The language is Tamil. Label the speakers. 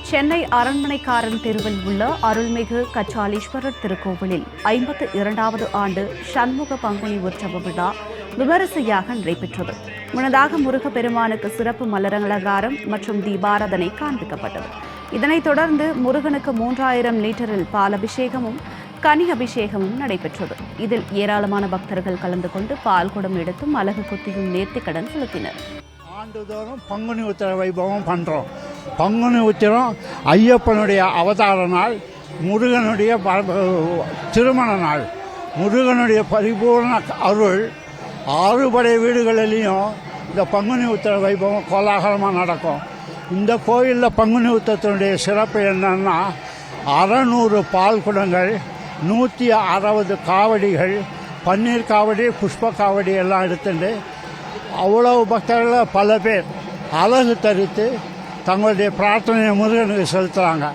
Speaker 1: சென்னை அரண்மனைக்காரன் தெருவில் உள்ள அருள்மிகு கச்சாலீஸ்வரர் திருக்கோவிலில் 52வது ஆண்டு சண்முக பங்குனி உற்சவ விழா விமரிசையாக நடைபெற்றது. முன்னதாக முருகப்பெருமானுக்கு சிறப்பு மலரலங்காரம் மற்றும் தீபாராதனை காண்பிக்கப்பட்டது. இதனைத் தொடர்ந்து முருகனுக்கு 3000 லிட்டரில் பால் அபிஷேகமும் கனி அபிஷேகமும் நடைபெற்றது. இதில் ஏராளமான பக்தர்கள் கலந்து கொண்டு பால் குடம் எடுத்தும் அலகு குத்தியும் நேர்த்திக்கடன் செலுத்தினர்.
Speaker 2: ஆண்டுதோறும் பங்குனி உத்திர வைபவம் பண்ணுறோம். பங்குனி உத்திரம் ஐயப்பனுடைய அவதார நாள், முருகனுடைய திருமண நாள், முருகனுடைய பரிபூர்ண அருள். 6 படை வீடுகளிலையும் இந்த பங்குனி உத்திர வைபவம் கோலாகலமாக நடக்கும். இந்த கோயிலில் பங்குனி உத்திரத்தினுடைய சிறப்பு என்னன்னா 600 பால் குடங்கள், 160 காவடிகள், பன்னீர் காவடி, புஷ்ப காவடி எல்லாம் எடுத்துட்டு அவ்வளவு பக்தர்கள் பல பேர் அலகு தரித்து தங்களுடைய பிரார்த்தனையை முருகனுக்கு செலுத்துகிறாங்க.